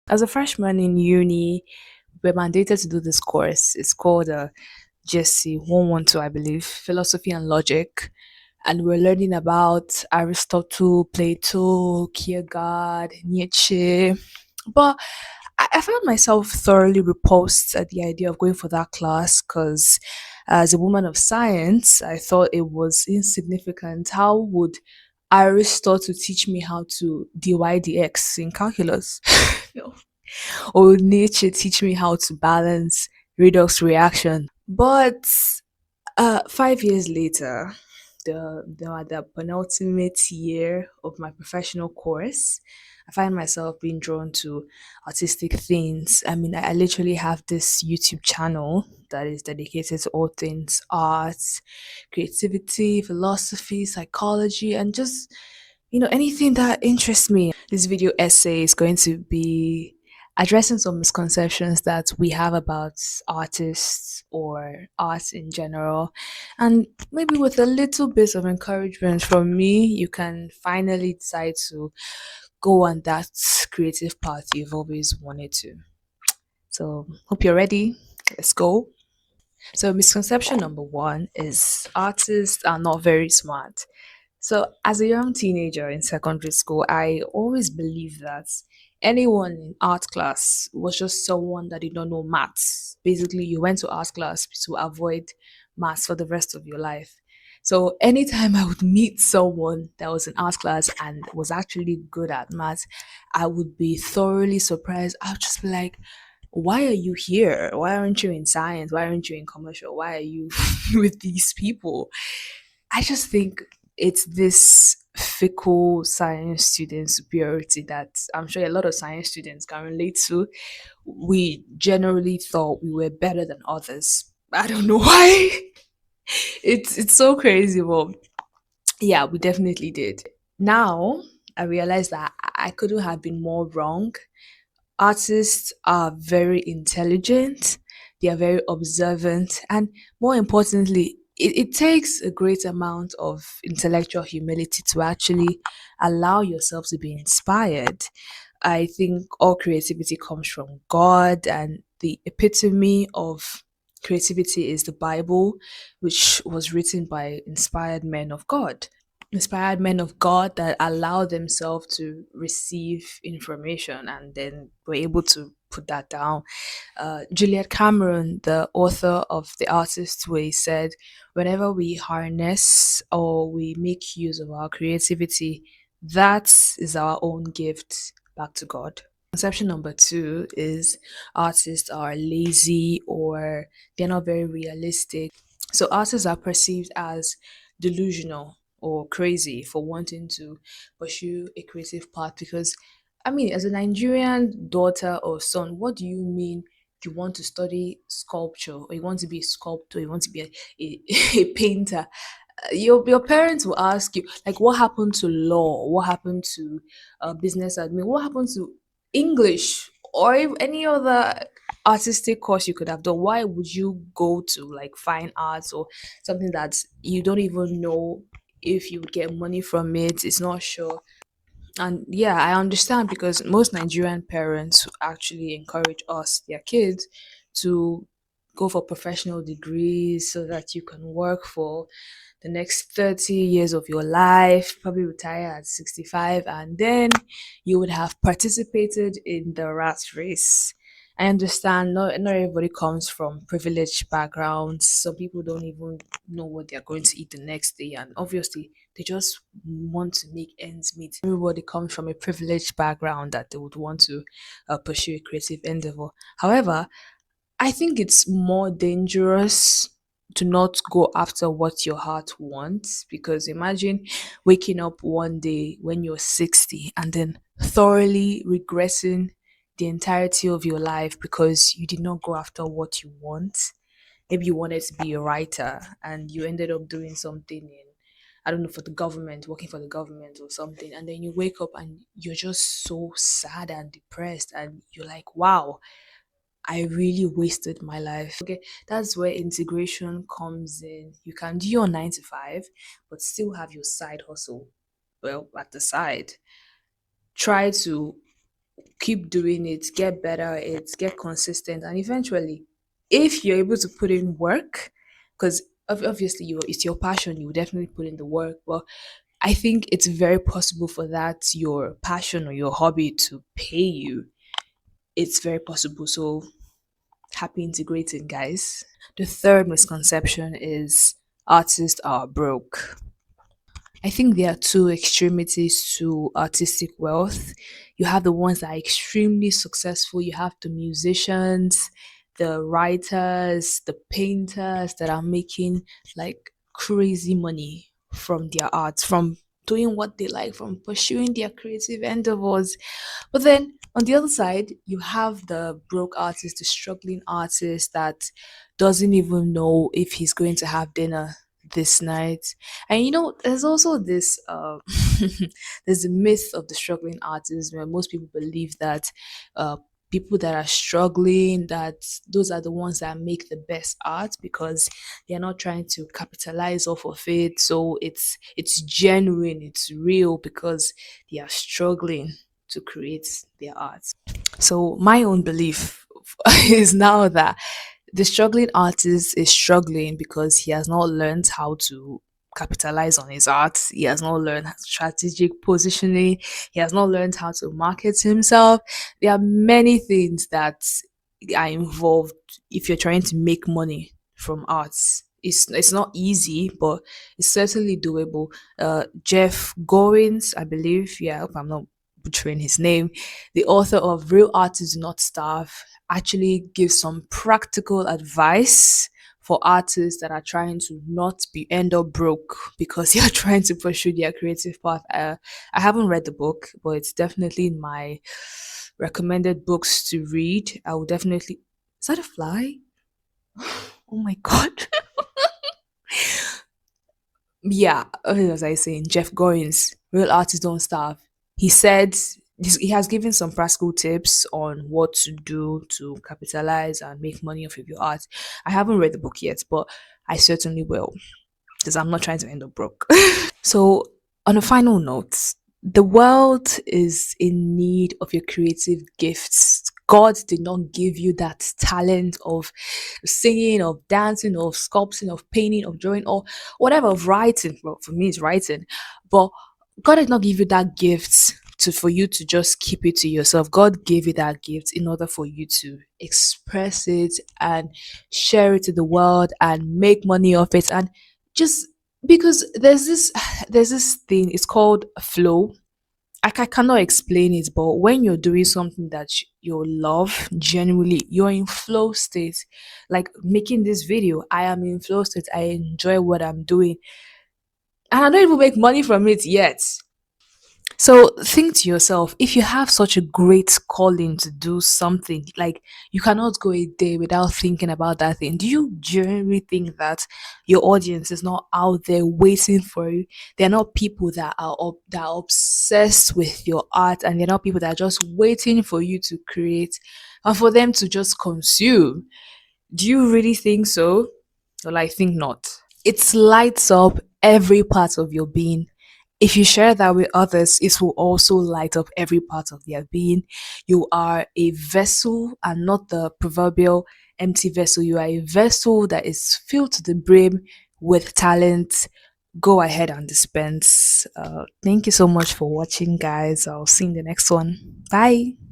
As a freshman in uni, we're mandated to do this course. It's called GSC 112, I believe, Philosophy and Logic. And we're learning about Aristotle, Plato, Kierkegaard, Nietzsche. But I found myself thoroughly repulsed at the idea of going for that class because, as a woman of science, I thought it was insignificant. How would Aristotle teach me how to dy dx in calculus? No. Or would nature teach me how to balance redox reaction? But 5 years later, the penultimate year of my professional course, I find myself being drawn to artistic things. I mean, I literally have this YouTube channel that is dedicated to all things art, creativity, philosophy, psychology, and just anything that interests me. This video essay is going to be addressing some misconceptions that we have about artists or art in general. And maybe with a little bit of encouragement from me, you can finally decide to go on that creative path you've always wanted to. So, hope you're ready. Let's go. So, misconception number one is artists are not very smart. So, as a young teenager in secondary school, I always believed that anyone in art class was just someone that did not know maths. Basically, you went to art class to avoid maths for the rest of your life. So, anytime I would meet someone that was in art class and was actually good at maths, I would be thoroughly surprised. I would just be like, why are you here? Why aren't you in science? Why aren't you in commercial? Why are you with these people? I just think it's this fickle science student superiority that I'm sure a lot of science students can relate to. We generally thought we were better than others. I don't know why. It's so crazy, but yeah, we definitely did. Now I realize that I couldn't have been more wrong. Artists are very intelligent, they are very observant, and more importantly, it takes a great amount of intellectual humility to actually allow yourself to be inspired. I think all creativity comes from God, and the epitome of creativity is the Bible, which was written by inspired men of God. Inspired men of God that allow themselves to receive information and then were able to put that down. Juliet Cameron, the author of The Artist's Way, said, whenever we harness or we make use of our creativity, that is our own gift back to God. Conception number two is artists are lazy or they're not very realistic. So artists are perceived as delusional or crazy for wanting to pursue a creative path because I mean, as a Nigerian daughter or son, what do you mean you want to study sculpture or you want to be a sculptor, you want to be a, a painter? Your parents will ask you like what happened to law, what happened to business admin, what happened to English or if any other artistic course you could have done. Why would you go to like fine arts or something that you don't even know if you would get money from it? It's not sure. And yeah, I understand because most Nigerian parents actually encourage us, their kids, to go for professional degrees so that you can work for the next 30 years of your life, probably retire at 65, and then you would have participated in the rat race. I understand not everybody comes from privileged backgrounds. Some people don't even know what they're going to eat the next day, and obviously, they just want to make ends meet. Everybody comes from a privileged background that they would want to pursue a creative endeavor. However, I think it's more dangerous to not go after what your heart wants because imagine waking up one day when you're 60 and then thoroughly regretting the entirety of your life because you did not go after what you want. Maybe you wanted to be a writer and you ended up doing something in, I don't know, for the government, working for the government or something. And then you wake up and you're just so sad and depressed and you're like, wow, I really wasted my life. Okay, that's where integration comes in. You can do your 9 to 5, but still have your side hustle. Well, at the side, try to keep doing it, get better at it, get consistent, and eventually, if you're able to put in work, because obviously it's your passion, you will definitely put in the work. But I think it's very possible for that your passion or your hobby to pay you. It's very possible. So happy integrating, guys. The third misconception is artists are broke. I think there are two extremities to artistic wealth. You have the ones that are extremely successful. You have the musicians, the writers, the painters that are making like crazy money from their art, from doing what they like, from pursuing their creative endeavors. But then on the other side, you have the broke artist, the struggling artist that doesn't even know if he's going to have dinner this night. And there's also this there's the myth of the struggling artist where most people believe that people that are struggling, that those are the ones that make the best art because they're not trying to capitalize off of it. So it's genuine, it's real because they are struggling to create their art. So my own belief is now that the struggling artist is struggling because he has not learned how to capitalize on his art. He has not learned strategic positioning. He has not learned how to market himself. There are many things that are involved if you're trying to make money from arts. It's not easy, but it's certainly doable. Jeff Gorins, I believe, yeah, I hope I'm not butchering his name, the author of Real Artists Do Not Starve, actually gives some practical advice for artists that are trying to not be end up broke because you're trying to pursue their creative path. I haven't read the book, but it's definitely in my recommended books to read. I will definitely. Is that a fly? Oh my god. Yeah, what was I saying? Jeff Goins, Real Artists Don't Starve. He said he has given some practical tips on what to do to capitalize and make money off of your art. I haven't read the book yet, but I certainly will because I'm not trying to end up broke. So, on a final note, the world is in need of your creative gifts. God did not give you that talent of singing, of dancing, of sculpting, of painting, of drawing, or whatever, of writing. Well, for me, it's writing. But God did not give you that gift for you to just keep it to yourself. God gave you that gift in order for you to express it and share it to the world and make money off it and just because there's this thing, it's called flow. I cannot explain it, but when you're doing something that you love genuinely, you're in flow state. Like making this video, I am in flow state. I enjoy what I'm doing, and I don't even make money from it yet. So think to yourself, if you have such a great calling to do something, like you cannot go a day without thinking about that thing. Do you genuinely think that your audience is not out there waiting for you? They're not people that that are obsessed with your art, and they're not people that are just waiting for you to create and for them to just consume. Do you really think so? Well, I think not. It lights up every part of your being. If you share that with others, it will also light up every part of their being. You are a vessel and not the proverbial empty vessel. You are a vessel that is filled to the brim with talent. Go ahead and dispense. Thank you so much for watching, guys. I'll see you in the next one. Bye.